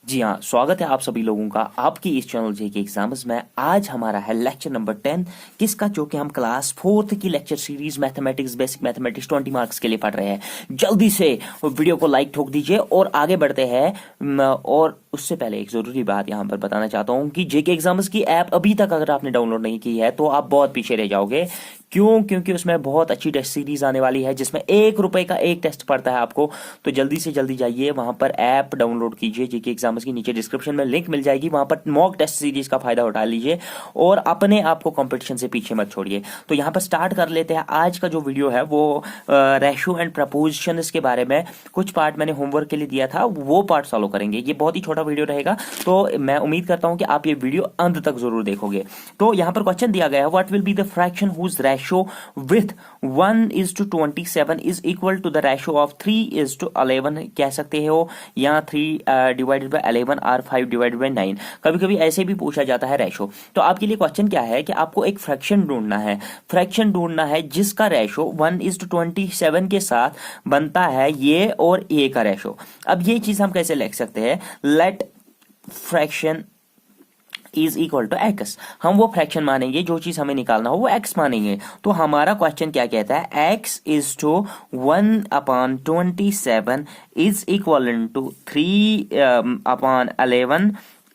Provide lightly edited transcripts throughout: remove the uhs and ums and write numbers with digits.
जी हाँ, स्वागत है आप सभी लोगों का आपकी इस चैनल जेके एग्जाम्स में। आज हमारा है लेक्चर नंबर 10 किसका, जो कि हम क्लास 4th की lecture series mathematics, basic mathematics 20 marks के लिए पढ़ रहे हैं। जल्दी से वीडियो को लाइक ठोक दीजिए और आगे बढ़ते हैं। और उससे पहले एक जरूरी बात यहाँ पर बताना चाहता हूँ कि जेके एग्जाम्स की ऐप अभी तक अगर आपने डाउनलोड नहीं की है तो आप बहुत पीछे रह जाओगे। क्योंकि उसमें बहुत अच्छी टेस्ट सीरीज आने वाली है जिसमें ₹1 का एक टेस्ट पड़ता है आपको। तो जल्दी से जल्दी जाइए वहां पर ऐप डाउनलोड कीजिए जेके एग्जाम्स की, नीचे डिस्क्रिप्शन में लिंक मिल जाएगी, वहां पर मॉक टेस्ट सीरीज का फायदा उठा लीजिए और अपने आप को कंपटीशन से पीछे मत छोड़िए। तो यहाँ पर स्टार्ट कर लेते हैं। आज का जो वीडियो है वो रेशो एंड प्रपोजिशन के बारे में कुछ पार्ट मैंने होमवर्क के लिए दिया था, वो पार्ट सॉल्व करेंगे। ये बहुत ही छोटा वीडियो रहेगा, तो मैं उम्मीद करता हूं कि आप ये वीडियो अंत तक जरूर देखोगे। तो यहाँ पर क्वेश्चन दिया गया है, what will be the fraction whose ratio with 1:27 is equal to the ratio of 3:11 कह सकते हो, या 3 डिवाइडेड बाय 11 और 5 डिवाइडेड बाय 9। कभी कभी ऐसे भी पूछा जाता है रेशो। तो आपके लिए क्वेश्चन क्या है कि आपको एक फ्रैक्शन ढूंढना है जिसका रेशो 1:27 के साथ बनता है ये और ये का रेशो। अब ये चीज हम कैसे लिख सकते हैं, let fraction is equal to x. हम वो फ्रैक्शन मानेंगे, जो चीज हमें निकालना हो वो एक्स मानेंगे। तो हमारा क्वेश्चन क्या कहता है, x is to 1/27 is equal to 3/11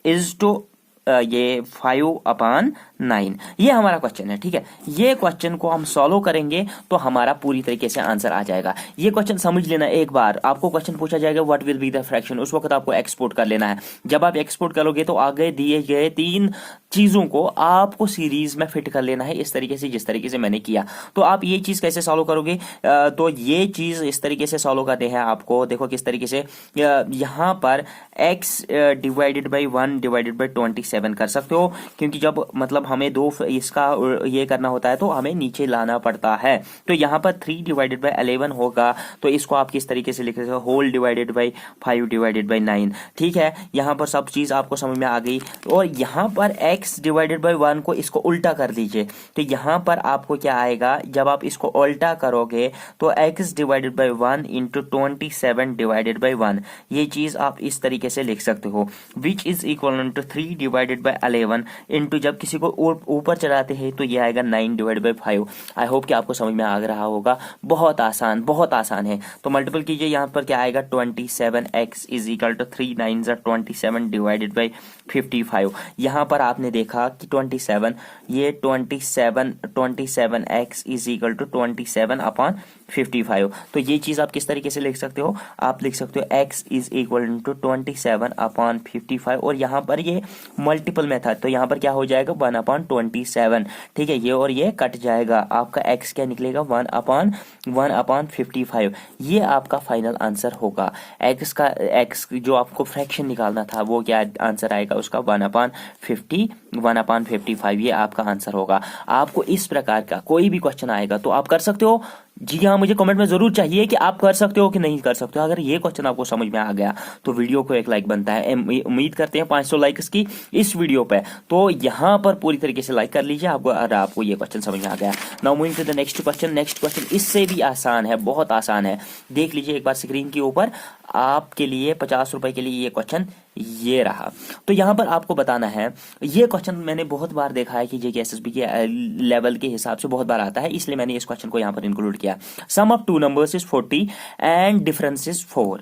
is to ये 5/9। ये हमारा क्वेश्चन है, ठीक है। ये क्वेश्चन को हम सॉल्व करेंगे तो हमारा पूरी तरीके से आंसर आ जाएगा। ये क्वेश्चन समझ लेना, एक बार आपको क्वेश्चन पूछा जाएगा what will be the fraction, उस वक्त आपको एक्सपोर्ट कर लेना है। जब आप एक्सपोर्ट करोगे तो आगे दिए गए 3 चीजों को आपको सीरीज में फिट कर लेना है, इस तरीके से जिस तरीके से मैंने किया। तो आप ये चीज कैसे सॉल्व करोगे, तो ये चीज इस तरीके से सॉल्व करते हैं आपको। देखो किस तरीके से, यहां पर x divided by 1 divided by 27 कर सकते हो, क्योंकि जब मतलब हमें इसका ये करना होता है तो हमें नीचे लाना पड़ता है। तो यहाँ पर 3 डिवाइडेड बाई 11 होगा, तो इसको आप किस तरीके से लिख सकते हो, whole divided by 5 divided by 9। ठीक है, यहाँ पर सब चीज आपको समझ में आ गई। और यहाँ पर x डिवाइडेड बाई 1 को इसको उल्टा कर दीजिए, तो यहाँ पर आपको क्या आएगा, जब आप इसको उल्टा करोगे तो x divided by 1 into 27 divided by 1, ये चीज आप इस तरीके से लिख सकते हो, which is equal to 3 divided by 11 into, जब किसी को ऊपर चढ़ाते हैं तो ये आएगा 9 डिवाइडेड बाई 5। आई होप कि आपको समझ में आ रहा होगा, बहुत आसान है। तो मल्टीपल कीजिए, यहाँ पर क्या आएगा, 27x is equal to 3 9 27 divided by 55। यहाँ पर आपने देखा कि 27, ये 27x इज इक्वल टू 27/55। तो ये चीज आप किस तरीके से लिख सकते हो, आप लिख सकते हो x इज इक्वल टू 27/55, और यहाँ पर ये मल्टीपल मेथड, तो यहाँ पर क्या हो जाएगा 1/27। ठीक है, ये और ये कट जाएगा, आपका x क्या निकलेगा 1/55। ये आपका फाइनल आंसर होगा। x जो आपको फ्रैक्शन निकालना था वो क्या आंसर आएगा उसका 1/55, ये आपका आंसर होगा। आपको इस प्रकार का कोई भी क्वेश्चन आएगा तो आप कर सकते हो। जी हाँ, मुझे कमेंट में जरूर चाहिए कि आप कर सकते हो कि नहीं कर सकते हो। अगर ये क्वेश्चन आपको समझ में आ गया तो वीडियो को एक लाइक बनता है। उम्मीद करते हैं 500 लाइक्स की इस वीडियो पे, तो यहाँ पर पूरी तरीके से लाइक कर लीजिए आपको ये क्वेश्चन समझ में आ गया। Now moving to the next question इससे भी आसान है, बहुत आसान है। देख लीजिए एक बार स्क्रीन के ऊपर, आपके लिए ₹50 के लिए ये क्वेश्चन ये रहा। तो यहाँ पर आपको बताना है, ये क्वेश्चन मैंने बहुत बार देखा है कि जेकेएसएसबी के लेवल के हिसाब से बहुत बार आता है, इसलिए मैंने इस क्वेश्चन को यहाँ पर इंक्लूड किया। Sum of 2 numbers is 40 and difference is 4।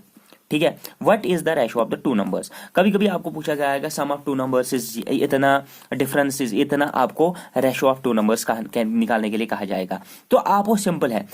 ठीक है, what is the ratio of the 2 numbers. कभी कभी आपको पूछा जाएगा सम ऑफ 2 नंबर्स इज इतना, डिफरेंस इज इतना, आपको रेशो ऑफ 2 नंबर्स का निकालने के लिए कहा जाएगा। तो आपको सिंपल है,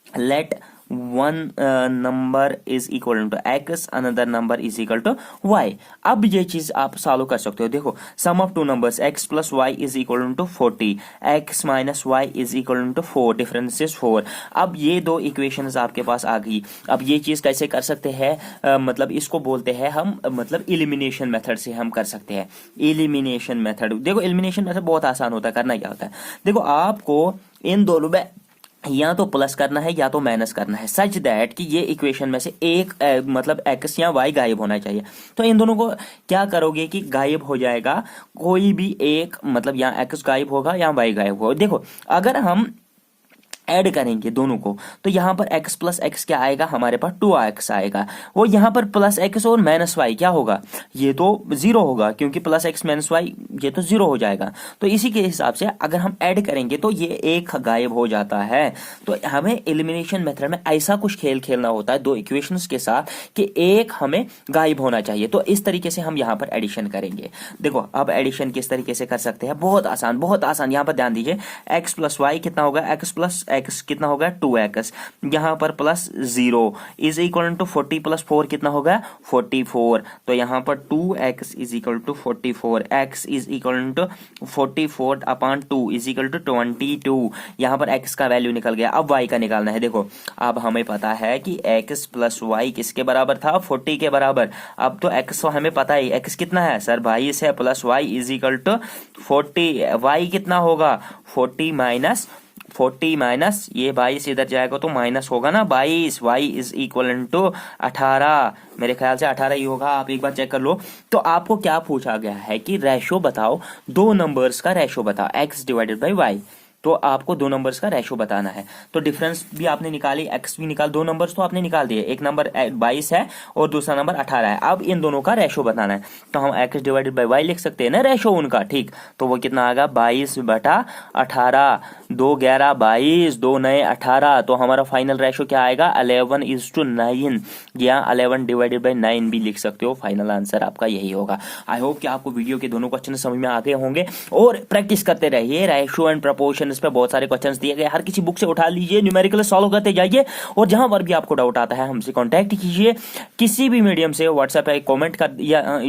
late one number is equal to x, another number is equal to y। अब ये चीज आप सॉल्व कर सकते हो। देखो, sum of 2 numbers x plus y is equal to 40, x minus y is equal to 4, difference is 4। अब ये 2 इक्वेशंस आपके पास आ गई। अब ये चीज कैसे कर सकते हैं, मतलब इसको बोलते हैं हम, मतलब एलिमिनेशन मेथड से हम कर सकते हैं। एलिमिनेशन मेथड, देखो एलिमिनेशन मेथड बहुत आसान होता है। करना क्या होता है, देखो आपको इन दोनों में या तो प्लस करना है या तो माइनस करना है, सच दैट कि ये इक्वेशन में से एक मतलब x या y गायब होना चाहिए। तो इन दोनों को क्या करोगे कि गायब हो जाएगा, कोई भी एक, मतलब या x गायब होगा या y गायब होगा। देखो अगर हम ऐड करेंगे दोनों को, तो यहाँ पर x प्लस एक्स क्या आएगा, हमारे पास 2x आएगा। वो यहाँ पर प्लस एक्स और माइनस वाई क्या होगा, ये तो जीरो होगा, क्योंकि प्लस एक्स माइनस वाई ये तो जीरो हो जाएगा। तो इसी के हिसाब से अगर हम ऐड करेंगे तो ये एक गायब हो जाता है। तो हमें एलिमिनेशन मेथड में ऐसा कुछ खेल खेलना होता है दो इक्वेशंस के साथ कि एक हमें गायब होना चाहिए। तो इस तरीके से हम यहाँ पर एडिशन करेंगे। देखो अब एडिशन किस तरीके से कर सकते हैं, बहुत आसान बहुत आसान। यहाँ पर ध्यान दीजिए, x प्लस वाई कितना होगा, x प्लस एक्स कितना होगा 2x, यहाँ पर plus 0 is equal to 40 plus 4 कितना होगा 44। तो यहाँ पर 2x is equal to 44, x is equal to 44 upon 2 is equal to 22। यहाँ पर x का वैल्यू निकल गया। अब y का निकालना है। देखो अब हमें पता है कि x प्लस वाई किसके बराबर था, 40 के बराबर। अब तो x तो हमें पता है, x कितना है सर 22 है, plus y is equal to 40, y कितना होगा 40 माइनस ये 22 इधर जाएगा तो माइनस होगा ना 22, y इज इक्वल टू 18। मेरे ख्याल से 18 ही होगा, आप एक बार चेक कर लो। तो आपको क्या पूछा गया है कि रेशो बताओ, दो नंबर्स का रेशो बताओ, x डिवाइडेड बाई वाई। तो आपको दो नंबर्स का रेशो बताना है। तो डिफरेंस भी आपने निकाली, एक्स भी निकाल, दो नंबर्स तो आपने निकाल दिए, एक नंबर 22 है और दूसरा नंबर 18 है। अब इन दोनों का रेशो बताना है, तो हम एक्स डिवाइडेड बाई वाई लिख सकते हैं ना रेशो उनका, ठीक। तो वो कितना आएगा 22/18, 2 11 22, 2 9 18। तो हमारा फाइनल रेशो क्या आएगा 11:9, या 11 डिवाइडेड बाई 9 भी लिख सकते हो। फाइनल आंसर आपका यही होगा। आई होप कि आपको वीडियो के दोनों क्वेश्चन समझ में आ गए होंगे, और प्रैक्टिस करते रहिए। रेशो एंड प्रपोर्शन इस पे बहुत सारे क्वेश्चंस दिए गए, हर किसी बुक से उठा लीजिए, न्यूमेरिकल सॉल्व करते जाइए, और जहां पर भी आपको डाउट आता है हमसे कांटेक्ट कीजिए किसी भी मीडियम से, व्हाट्सएप पे कमेंट कर, या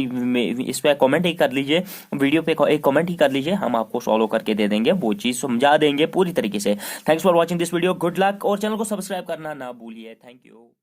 इस पे कमेंट ही कर लीजिए, वीडियो पे एक कमेंट ही कर लीजिए, हम आपको सॉल्व करके दे देंगे, वो चीज समझा देंगे पूरी तरीके से। Thanks for watching this video, good luck, और चैनल को सब्सक्राइब करना ना भूलिए। Thank you.